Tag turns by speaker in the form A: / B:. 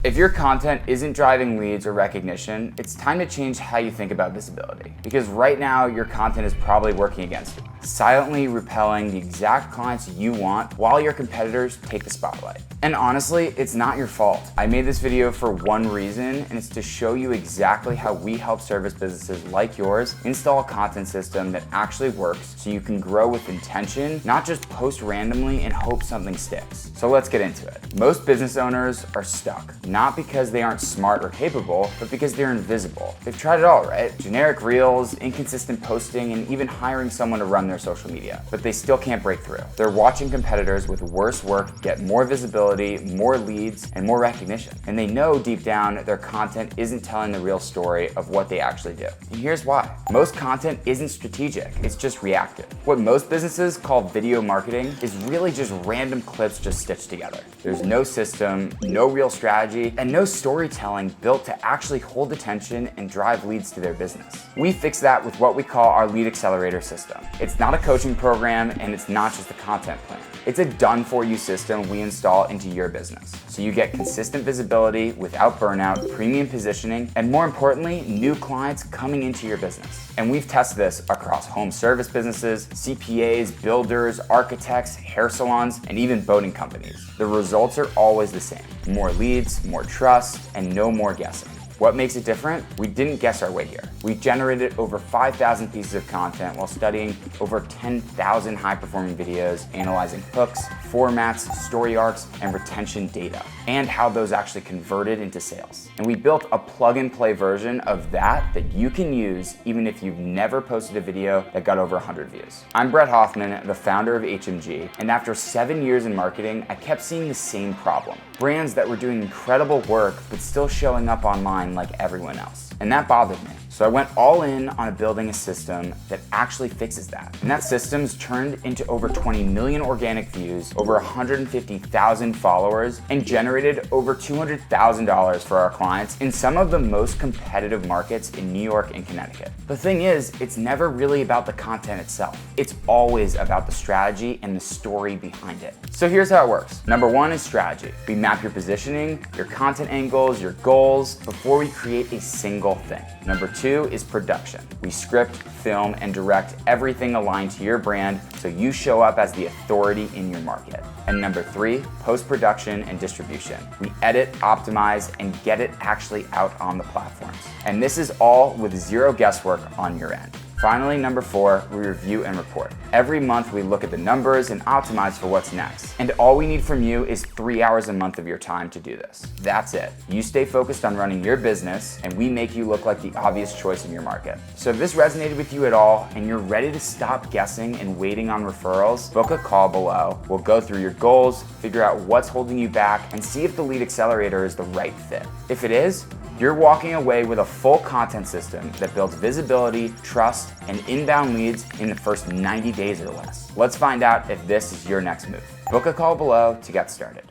A: If your content isn't driving leads or recognition, it's time to change how you think about visibility. Because right now, your content is probably working against you, silently repelling the exact clients you want while your competitors take the spotlight. And honestly, it's not your fault. I made this video for one reason, and it's to show you exactly how we help service businesses like yours install a content system that actually works so you can grow with intention, not just post randomly and hope something sticks. So let's get into it. Most business owners are stuck. Not because they aren't smart or capable, but because they're invisible. They've tried it all, right? Generic reels, inconsistent posting, and even hiring someone to run their social media, but they still can't break through. They're watching competitors with worse work get more visibility, more leads, and more recognition. And they know deep down their content isn't telling the real story of what they actually do. And here's why. Most content isn't strategic, it's just reactive. What most businesses call video marketing is really just random clips just stitched together. There's no system, no real strategy, and no storytelling built to actually hold attention and drive leads to their business. We fix that with what we call our Lead Accelerator System. It's not a coaching program, and it's not just a content plan. It's a done-for-you system we install into your business, so you get consistent visibility without burnout, premium positioning, and more importantly, new clients coming into your business. And we've tested this across home service businesses, CPAs, builders, architects, hair salons, and even boating companies. The results are always the same. More leads, more trust, and no more guessing. What makes it different? We didn't guess our way here. We generated over 5,000 pieces of content while studying over 10,000 high-performing videos, analyzing hooks, formats, story arcs, and retention data, and how those actually converted into sales. And we built a plug-and-play version of that you can use even if you've never posted a video that got over 100 views. I'm Hoffman, the founder of HMG, and after 7 years in marketing, I kept seeing the same problem. Brands that were doing incredible work but still showing up online like everyone else. And that bothered me. So I went all in on building a system that actually fixes that. And that system's turned into over 20 million organic views, over 150,000 followers, and generated over $200,000 for our clients in some of the most competitive markets in New York and Connecticut. The thing is, it's never really about the content itself. It's always about the strategy and the story behind it. So here's how it works. Number one is strategy. We map your positioning, your content angles, your goals before we create a single thing. Number two is production. We script, film, and direct everything aligned to your brand so you show up as the authority in your market. And number three, post-production and distribution. We edit, optimize, and get it actually out on the platforms. And this is all with zero guesswork on your end. Finally, number four, we review and report. Every month we look at the numbers and optimize for what's next. And all we need from you is 3 hours a month of your time to do this. That's it. You stay focused on running your business, and we make you look like the obvious choice in your market. So if this resonated with you at all and you're ready to stop guessing and waiting on referrals, book a call below. We'll go through your goals, figure out what's holding you back, and see if the Lead Accelerator is the right fit. If it is, you're walking away with a full content system that builds visibility, trust, and inbound leads in the first 90 days or less. Let's find out if this is your next move. Book a call below to get started.